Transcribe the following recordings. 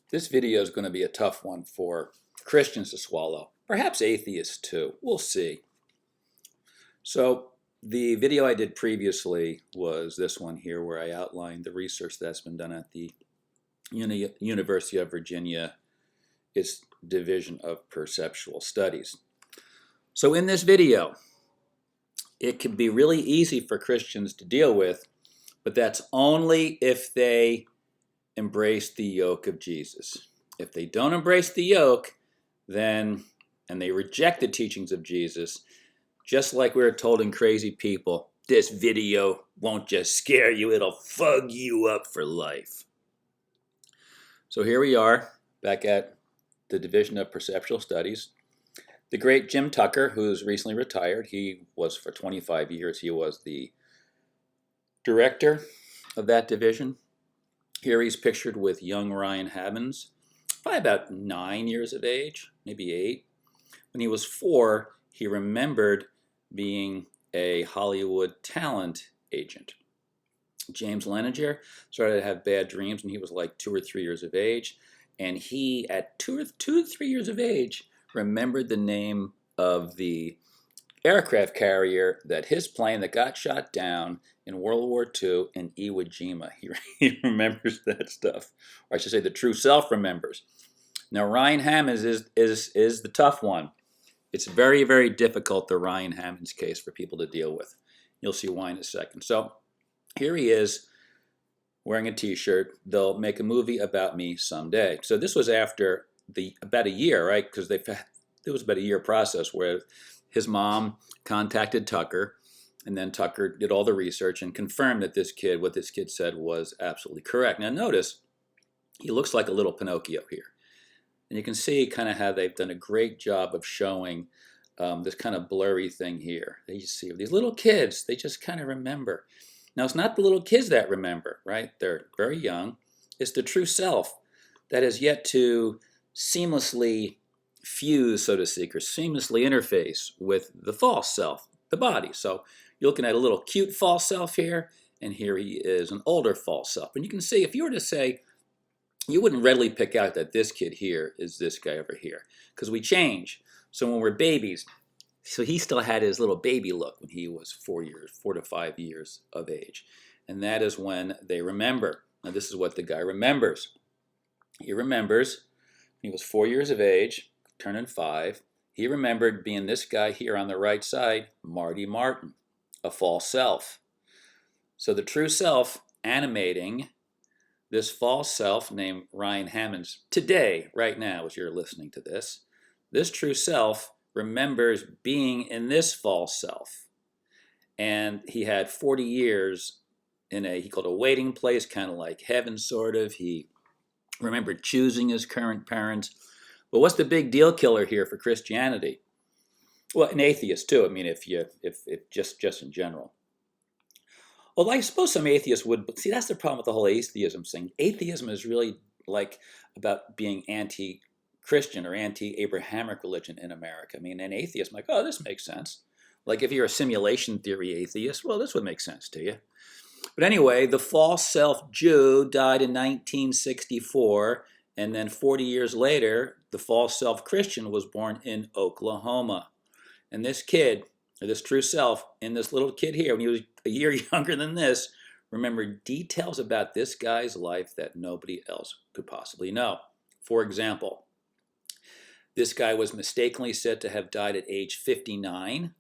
This video is going to be a tough one for Christians to swallow, perhaps atheists too. We'll see. So the video I did previously was this one here where I outlined the research that's been done at the University of Virginia, its Division of Perceptual Studies. So in this video, it can be really easy for Christians to deal with, but that's only if they embrace the yoke of Jesus. If they don't embrace the yoke, then, and they reject the teachings of Jesus, just like we were told in Crazy People, this video won't just scare you, it'll fug you up for life. So here we are, back at the Division of Perceptual Studies. The great Jim Tucker, who's recently retired, he was for 25 years, he was the director of that division. Here he's pictured with young Ryan Hammonds, probably about 9 years of age, maybe 8. When he was 4, he remembered being a Hollywood talent agent. James Leninger started to have bad dreams when he was like 2 or 3 years of age. And he, at 2 to 3 years of age, remembered the name of the aircraft carrier that his plane that got shot down in World War II in Iwo Jima. He remembers that stuff. Or I should say the true self remembers. Now Ryan Hammonds is the tough one. It's very, very difficult, the Ryan Hammonds case, for people to deal with. You'll see why in a second. So here he is wearing a t-shirt. They'll make a movie about me someday. So this was after about a year, right? Because it was about a year process where his mom contacted Tucker, and then Tucker did all the research and confirmed that what this kid said was absolutely correct. Now notice, he looks like a little Pinocchio here. And you can see kind of how they've done a great job of showing this kind of blurry thing here. You see these little kids, they just kind of remember. Now it's not the little kids that remember, right? They're very young. It's the true self that has yet to seamlessly fuse, so to speak, or seamlessly interface with the false self, the body. So you're looking at a little cute false self here, and here he is, an older false self. And you can see, if you were to say, you wouldn't readily pick out that this kid here is this guy over here, because we change. So when we're babies, so he still had his little baby look when he was 4 to 5 years of age. And that is when they remember. Now this is what the guy remembers. He remembers when he was 4 years of age, turning 5, he remembered being this guy here on the right side, Marty Martin, a false self. So the true self animating this false self named Ryan Hammonds today, right now, as you're listening to this true self remembers being in this false self. And he had 40 years in he called a waiting place, kind of like heaven, sort of. He remembered choosing his current parents. But what's the big deal killer here for Christianity? Well, an atheist too. I mean, if just in general. Well, I suppose some atheists would, but see, that's the problem with the whole atheism thing. Atheism is really like about being anti-Christian or anti-Abrahamic religion in America. I mean, an atheist, like, oh, this makes sense. Like if you're a simulation theory atheist, well, this would make sense to you. But anyway, the false self Jew died in 1964. And then 40 years later, the false self Christian was born in Oklahoma. And this kid, or this true self, and this little kid here, when he was a year younger than this, remembered details about this guy's life that nobody else could possibly know. For example, this guy was mistakenly said to have died at age 59.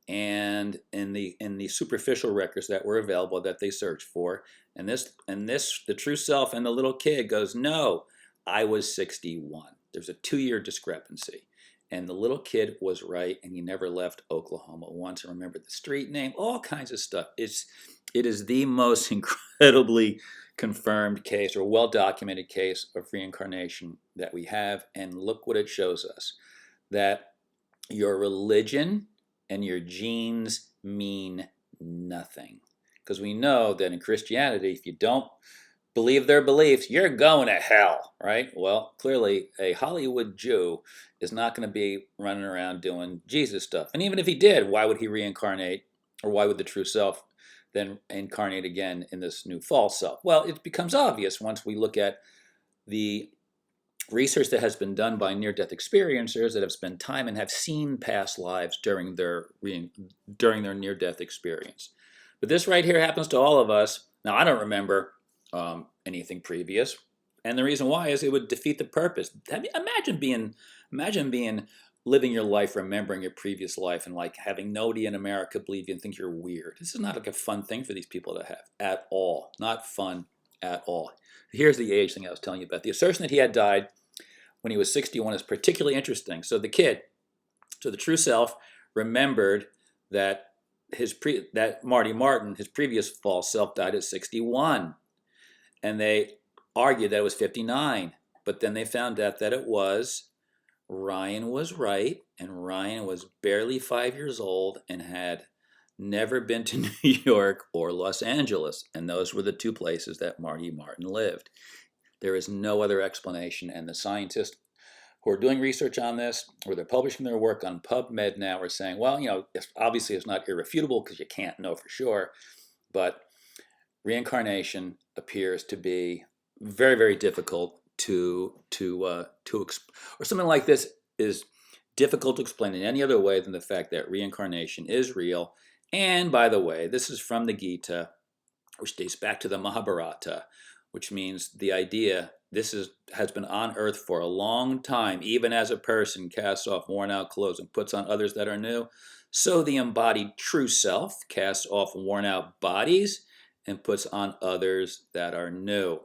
And in the superficial records that were available that they searched for, and the true self and the little kid goes, no, I was 61. There's a 2-year discrepancy. And the little kid was right, and he never left Oklahoma once. And remembered the street name, all kinds of stuff. It is the most incredibly confirmed case, or well-documented case of reincarnation that we have. And look what it shows us, that your religion and your genes mean nothing. Because we know that in Christianity, if you don't believe their beliefs, you're going to hell, right? Well, clearly a Hollywood Jew is not going to be running around doing Jesus stuff. And even if he did, why would he reincarnate? Or why would the true self then incarnate again in this new false self? Well, it becomes obvious once we look at the research that has been done by near-death experiencers that have spent time and have seen past lives during their near-death experience. But this right here happens to all of us. Now, I don't remember anything previous, and the reason why is it would defeat the purpose. Imagine being living your life remembering your previous life and like having nobody in America believe you and think you're weird. This is not like a fun thing for these people to have at all. Not fun at all. Here's the age thing I was telling you about. The assertion that he had died when he was 61 is particularly interesting. So the true self, remembered that that Marty Martin, his previous false self, died at 61, and they argued that it was 59. But then they found out that it was Ryan was right, and Ryan was barely 5 years old and had never been to New York or Los Angeles, and those were the two places that Marty Martin lived. There is no other explanation, and the scientists who are doing research on this, or they're publishing their work on PubMed now, are saying, well, obviously it's not irrefutable because you can't know for sure, but reincarnation appears to be very, very difficult or something like this is difficult to explain in any other way than the fact that reincarnation is real. And by the way, this is from the Gita, which dates back to the Mahabharata, which means the idea has been on earth for a long time. Even as a person casts off worn out clothes and puts on others that are new, so the embodied true self casts off worn out bodies and puts on others that are new.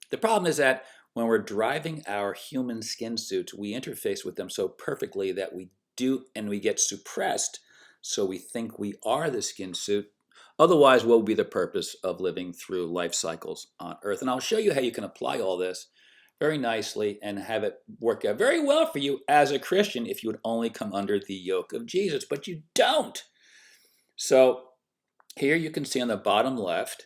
The problem is that when we're driving our human skin suits, we interface with them so perfectly that we get suppressed, so we think we are the skin suit. Otherwise, what would be the purpose of living through life cycles on Earth? And I'll show you how you can apply all this very nicely and have it work out very well for you as a Christian if you would only come under the yoke of Jesus, but you don't. So here you can see on the bottom left,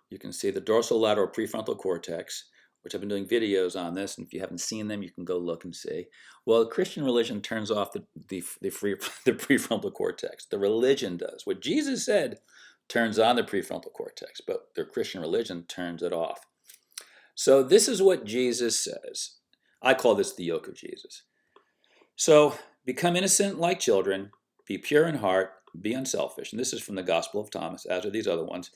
you can see the dorsolateral prefrontal cortex, which I've been doing videos on this, and if you haven't seen them, you can go look and see. Well, Christian religion turns off the prefrontal cortex. The religion does. What Jesus said turns on the prefrontal cortex, but their Christian religion turns it off. So this is what Jesus says. I call this the yoke of Jesus. So become innocent like children, be pure in heart, be unselfish. And this is from the Gospel of Thomas, as are these other ones.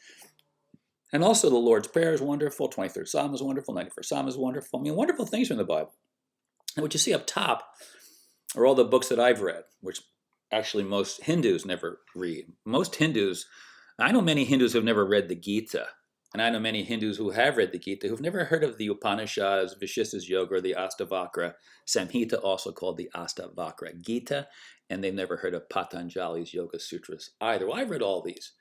And also the Lord's Prayer is wonderful, 23rd Psalm is wonderful, 91st Psalm is wonderful. I mean, wonderful things from the Bible. And what you see up top are all the books that I've read, which actually most Hindus never read. I know many Hindus who have never read the Gita. And I know many Hindus who have read the Gita who've never heard of the Upanishads, Vishistas Yoga, or the Astavakra Samhita, also called the Astavakra Gita. And they've never heard of Patanjali's Yoga Sutras either. Well, I've read all these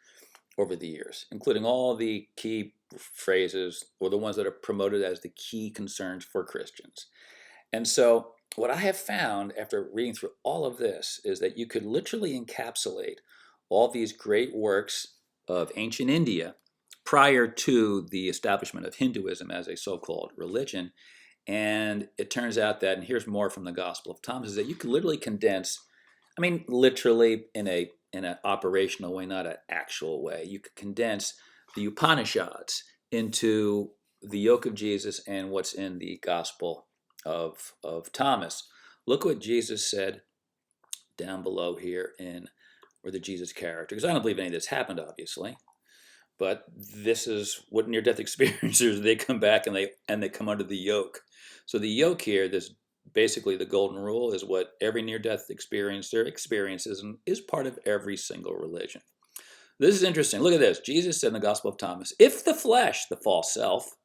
over the years, including all the key phrases or the ones that are promoted as the key concerns for Christians. And so what I have found after reading through all of this is that you could literally encapsulate all these great works of ancient India prior to the establishment of Hinduism as a so-called religion. And it turns out that, and here's more from the Gospel of Thomas, is that you could literally condense, literally in an operational way, not an actual way. You could condense the Upanishads into the yoke of Jesus and what's in the Gospel of Thomas. Look what Jesus said down below here or the Jesus character, because I don't believe any of this happened, obviously, but this is what near-death experiencers, they come back and they come under the yoke. So the yoke here, this basically the golden rule, is what every near-death experiencer experiences and is part of every single religion. This is interesting. Look at this. Jesus said in the Gospel of Thomas, if the flesh, the false self,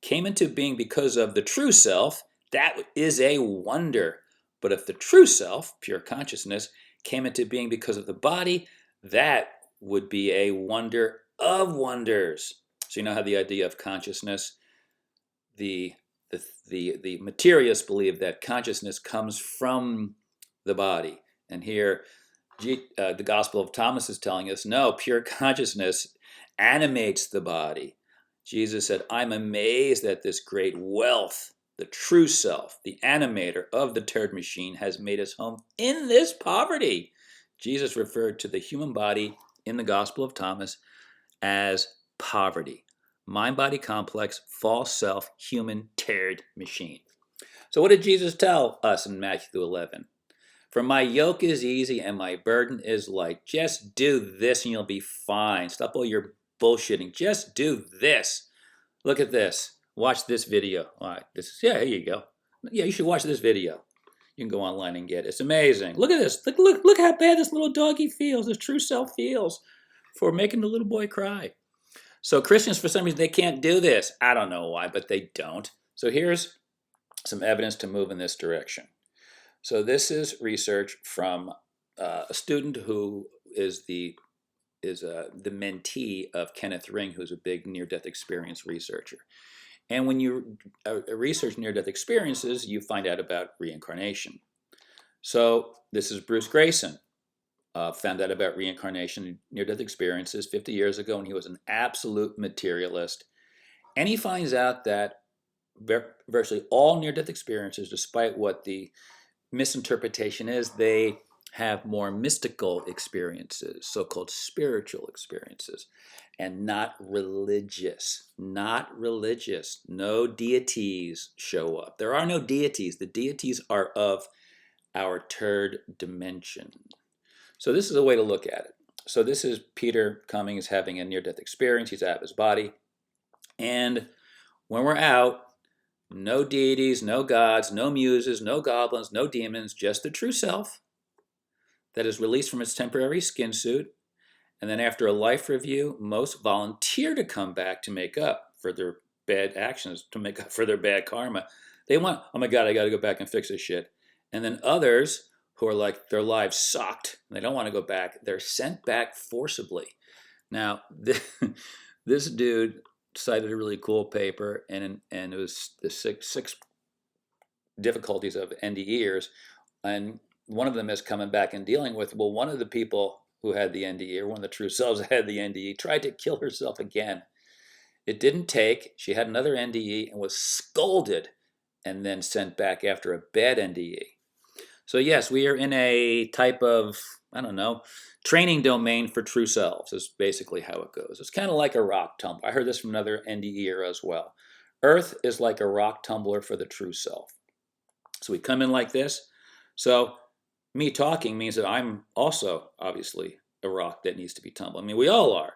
came into being because of the true self, that is a wonder. But if the true self, pure consciousness, came into being because of the body, that would be a wonder of wonders. So you know how the idea of consciousness, the materialists believe that consciousness comes from the body. And here, the Gospel of Thomas is telling us, no, pure consciousness animates the body. Jesus said, I'm amazed that this great wealth, the true self, the animator of the turd machine, has made us home in this poverty. Jesus referred to the human body in the Gospel of Thomas as poverty. Mind-body complex, false self, human turd machine. So what did Jesus tell us in Matthew 11? For my yoke is easy and my burden is light. Just do this and you'll be fine. Stop all your bullshitting. Just do this. Look at this. Watch this video. All right, here you go. Yeah, you should watch this video. You can go online and get it. It's amazing. Look at this. Look how bad this little doggy feels. His true self feels for making the little boy cry. So Christians, for some reason, they can't do this. I don't know why, but they don't. So here's some evidence to move in this direction. So this is research from a student who is the mentee of Kenneth Ring, who's a big near-death experience researcher. And when you research near-death experiences, you find out about reincarnation. So this is Bruce Grayson. Found out about reincarnation near-death experiences 50 years ago, and he was an absolute materialist. And he finds out that virtually all near-death experiences, despite what the misinterpretation is, they have more mystical experiences, so-called spiritual experiences, and not religious. Not religious. No deities show up. There are no deities. The deities are of our third dimension. So this is a way to look at it. So this is Peter Cummings having a near-death experience. He's out of his body. And when we're out, no deities, no gods, no muses, no goblins, no demons, just the true self that is released from its temporary skin suit. And then after a life review, most volunteer to come back to make up for their bad actions, to make up for their bad karma. They want, oh my God, I got to go back and fix this shit. And then others who are like, their lives sucked, and they don't want to go back, they're sent back forcibly. Now, this dude cited a really cool paper, and it was the six difficulties of NDErs, and one of them is coming back and dealing with, well, one of the people who had the NDE, or one of the true selves that had the NDE, tried to kill herself again. It didn't take. She had another NDE and was scolded and then sent back after a bad NDE. So yes, we are in a type of, I don't know, training domain for true selves is basically how it goes. It's kind of like a rock tumble. I heard this from another NDEr as well. Earth is like a rock tumbler for the true self. So we come in like this. So me talking means that I'm also obviously a rock that needs to be tumbled. I mean, we all are.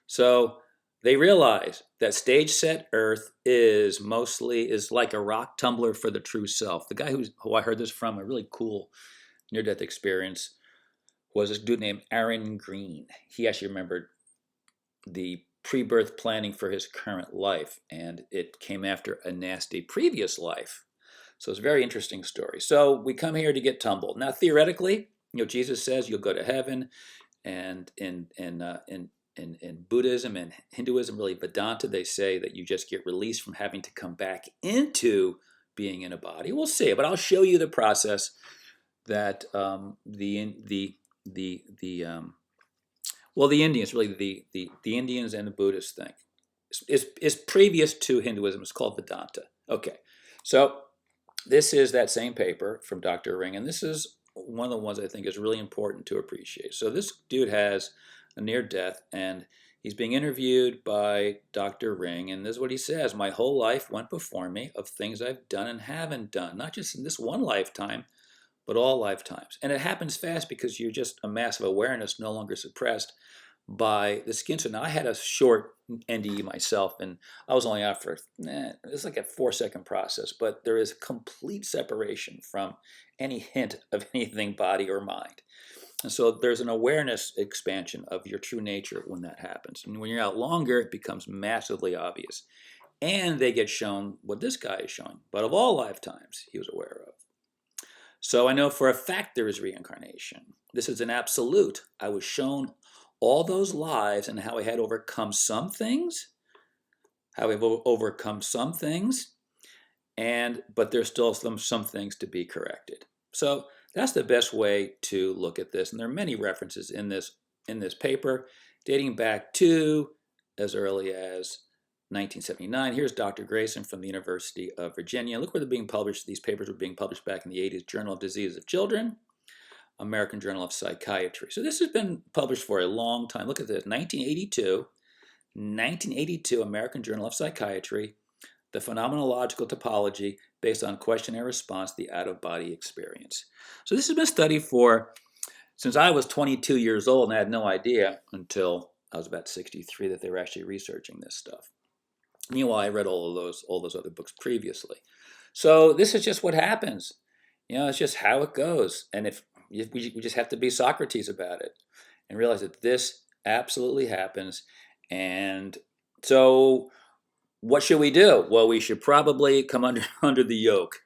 So they realize that stage set Earth is like a rock tumbler for the true self. The guy who I heard this from, a really cool near-death experience, was this dude named Aaron Green. He actually remembered the pre-birth planning for his current life, and it came after a nasty previous life. So it's a very interesting story. So we come here to get tumbled. Now, theoretically, Jesus says you'll go to heaven, and in Buddhism and Hinduism, really Vedanta, they say that you just get released from having to come back into being in a body. We'll see, but I'll show you the process that the Indians, really the Indians and the Buddhists think is previous to Hinduism. It's called Vedanta. Okay, so this is that same paper from Dr. Ring, and this is one of the ones I think is really important to appreciate. So this dude has a near death, and he's being interviewed by Dr. Ring, and this is what he says: my whole life went before me of things I've done and haven't done, not just in this one lifetime, but all lifetimes. And it happens fast because you're just a mass of awareness no longer suppressed by the skin. So now I had a short NDE myself, and I was only out for, it's like a 4-second process, but there is complete separation from any hint of anything body or mind. And so there's an awareness expansion of your true nature when that happens. And when you're out longer, it becomes massively obvious. And they get shown what this guy is showing, but of all lifetimes he was aware of. So I know for a fact there is reincarnation. This is an absolute. I was shown all those lives and how I had overcome some things, but there's still some things to be corrected. So that's the best way to look at this. And there are many references in this paper dating back to as early as 1979. Here's Dr. Grayson from the University of Virginia. Look where they're being published. These papers were being published back in the 80s. Journal of Diseases of Children, American Journal of Psychiatry. So this has been published for a long time. Look at this, 1982, American Journal of Psychiatry. the phenomenological topology based on questionnaire response, the out-of-body experience. So this has been studied since I was 22 years old, and I had no idea until I was about 63 that they were actually researching this stuff. Meanwhile, I read all those other books previously. So this is just what happens. It's just how it goes. And if we just have to be Socrates about it and realize that this absolutely happens. And so what should we do? Well, we should probably come under the yoke.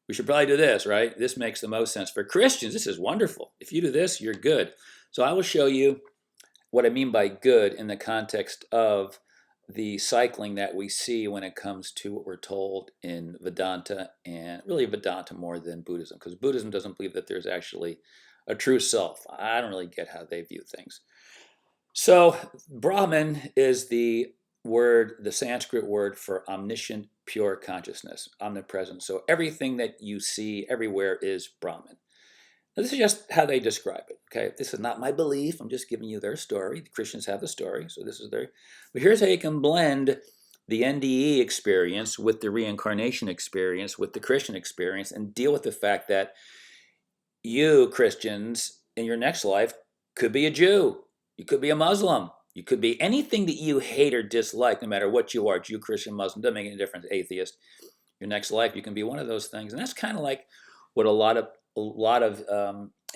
We should probably do this, right? This makes the most sense. For Christians, this is wonderful. If you do this, you're good. So I will show you what I mean by good in the context of the cycling that we see when it comes to what we're told in Vedanta, and really Vedanta more than Buddhism, because Buddhism doesn't believe that there's actually a true self. I don't really get how they view things. So Brahman is the Sanskrit word for omniscient, pure consciousness, omnipresent. So everything that you see everywhere is Brahman. Now, this is just how they describe it. Okay, this is not my belief. I'm just giving you their story. The Christians have the story, so this is their. But here's how you can blend the NDE experience with the reincarnation experience, with the Christian experience, and deal with the fact that you Christians in your next life could be a Jew, you could be a Muslim, you could be anything that you hate or dislike, no matter what you are, Jew, Christian, Muslim, doesn't make any difference, atheist. Your next life, you can be one of those things, and that's kind of like what a lot of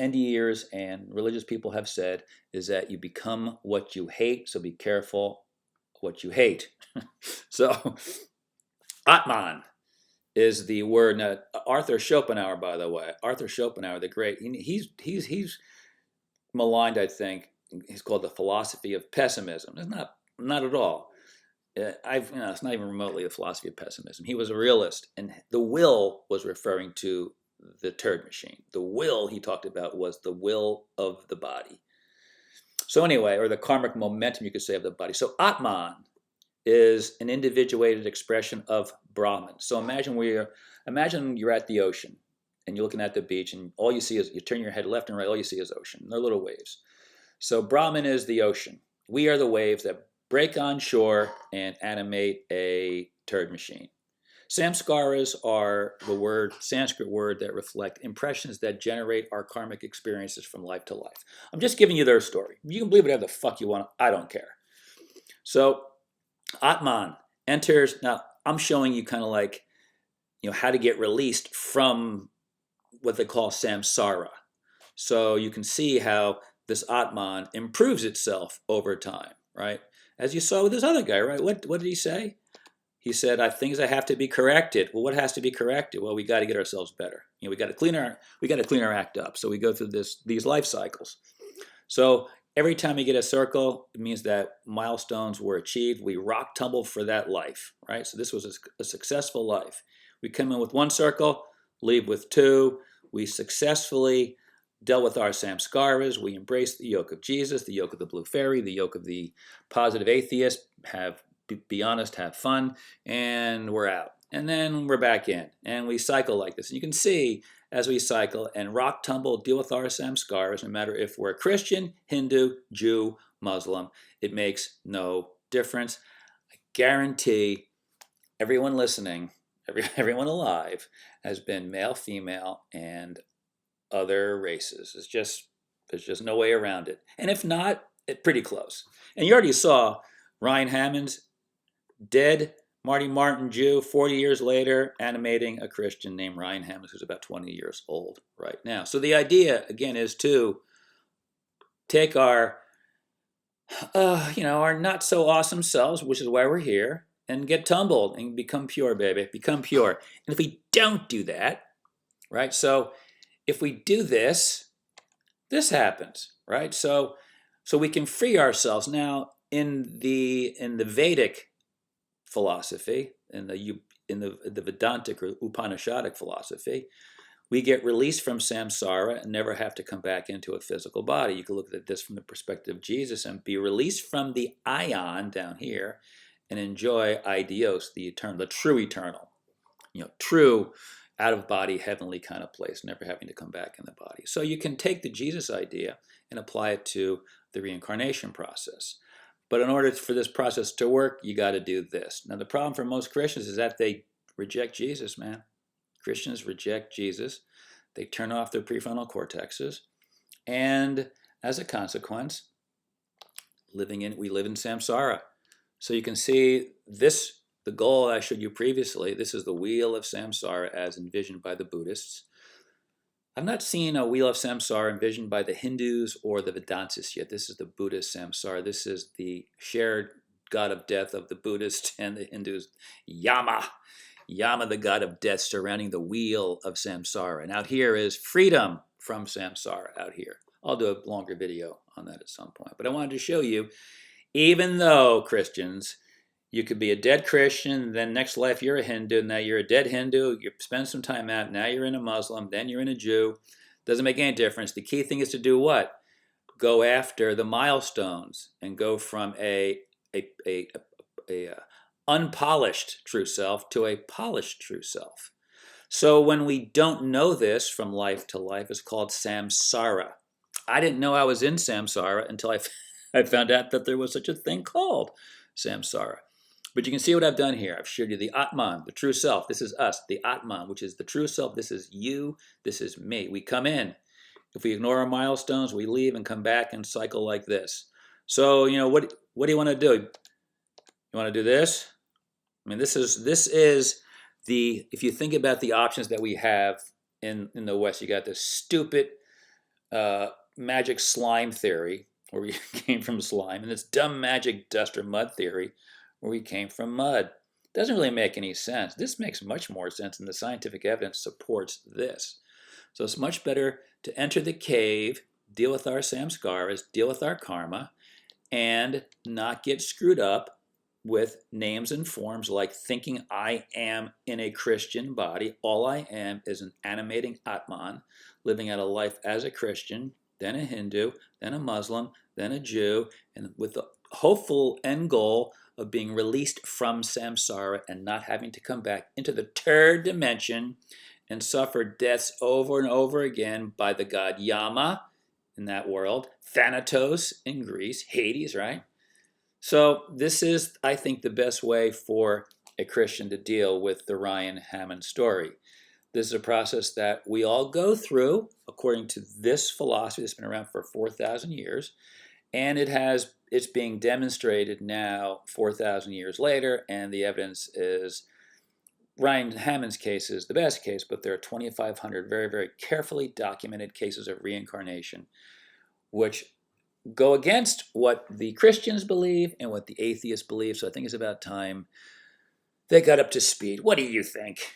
NDErs and religious people have said, is that you become what you hate, so be careful what you hate. So, Atman is the word. Now, Arthur Schopenhauer, by the way, the great, he's maligned, I think. He's called the philosophy of pessimism. It's not at all. It's not even remotely the philosophy of pessimism. He was a realist, and the will was referring to the turd machine. The will he talked about was the will of the body. So anyway, or the karmic momentum, you could say, of the body. So Atman is an individuated expression of Brahman. So imagine you're at the ocean and you're looking at the beach, and all you see is, you turn your head left and right, all you see is ocean. They're little waves. So Brahman is the ocean. We are the waves that break on shore and animate a turd machine. Samskaras are the Sanskrit word that reflect impressions that generate our karmic experiences from life to life. I'm just giving you their story. You can believe whatever the fuck you want. I don't care. So Atman enters. Now I'm showing you kind of like, how to get released from what they call samsara. So you can see how this Atman improves itself over time, right? As you saw with this other guy, right? What did he say? He said, things that have to be corrected. Well, what has to be corrected? Well, we got to get ourselves better. We got to clean our act up. So we go through these life cycles. So every time we get a circle, it means that milestones were achieved. We rock-tumble for that life, right? So this was a successful life. We come in with one circle, leave with two. We successfully dealt with our samskaras. We embraced the yoke of Jesus, the yoke of the blue fairy, the yoke of the positive atheist. Be honest, have fun, and we're out. And then we're back in, and we cycle like this. And you can see as we cycle and rock tumble, deal with our samskaras, no matter if we're Christian, Hindu, Jew, Muslim, it makes no difference. I guarantee everyone listening, everyone alive has been male, female, and other races. There's just no way around it. And if not, it's pretty close. And you already saw Ryan Hammond's dead, Marty Martin, Jew, 40 years later, animating a Christian named Ryan Hammond, who's about 20 years old right now. So the idea, again, is to take our not so awesome selves, which is why we're here, and get tumbled and become pure, baby. Become pure. And if we don't do that, right? So if we do this happens, right? So we can free ourselves. Now, in the Vedic philosophy, in the Vedantic or Upanishadic philosophy, we get released from samsara and never have to come back into a physical body. You can look at this from the perspective of Jesus and be released from the ion down here and enjoy idios, the eternal, the true eternal, true out-of-body heavenly kind of place, never having to come back in the body. So you can take the Jesus idea and apply it to the reincarnation process. But in order for this process to work, you got to do this. Now, the problem for most Christians is that they reject Jesus, man. Christians reject Jesus. They turn off their prefrontal cortexes. And as a consequence, we live in samsara. So you can see this, the goal I showed you previously, this is the wheel of samsara as envisioned by the Buddhists. I've not seen a wheel of samsara envisioned by the Hindus or the Vedantists yet. This is the Buddhist samsara. This is the shared god of death of the Buddhists and the Hindus, Yama. Yama, the god of death, surrounding the wheel of samsara. And out here is freedom from samsara out here. I'll do a longer video on that at some point. But I wanted to show you, even though Christians, you could be a dead Christian, then next life you're a Hindu, now you're a dead Hindu, you spend some time out, now you're in a Muslim, then you're in a Jew. Doesn't make any difference. The key thing is to do what? Go after the milestones and go from a unpolished true self to a polished true self. So when we don't know this from life to life, it's called samsara. I didn't know I was in samsara until I found out that there was such a thing called samsara. But you can see what I've done here. I've showed you the Atman, the true self. This is us, the Atman, which is the true self. This is you. This is me. We come in. If we ignore our milestones, we leave and come back and cycle like this. So, what do you want to do? You want to do this? I mean, this is the, if you think about the options that we have in the West, you got this stupid magic slime theory, where we came from slime, and this dumb magic dust or mud theory, where we came from mud. Doesn't really make any sense. This makes much more sense, and the scientific evidence supports this. So it's much better to enter the cave, deal with our samskaras, deal with our karma, and not get screwed up with names and forms like thinking I am in a Christian body. All I am is an animating Atman, living out a life as a Christian, then a Hindu, then a Muslim, then a Jew, and with the hopeful end goal of being released from samsara and not having to come back into the third dimension and suffer deaths over and over again by the god Yama in that world, Thanatos in Greece, Hades, right? So this is, I think, the best way for a Christian to deal with the Ryan Hammond story. This is a process that we all go through according to this philosophy that's been around for 4,000 years. And it's being demonstrated now 4,000 years later, and the evidence is Ryan Hammond's case is the best case, but there are 2,500 very, very carefully documented cases of reincarnation, which go against what the Christians believe and what the atheists believe. So I think it's about time they got up to speed. What do you think?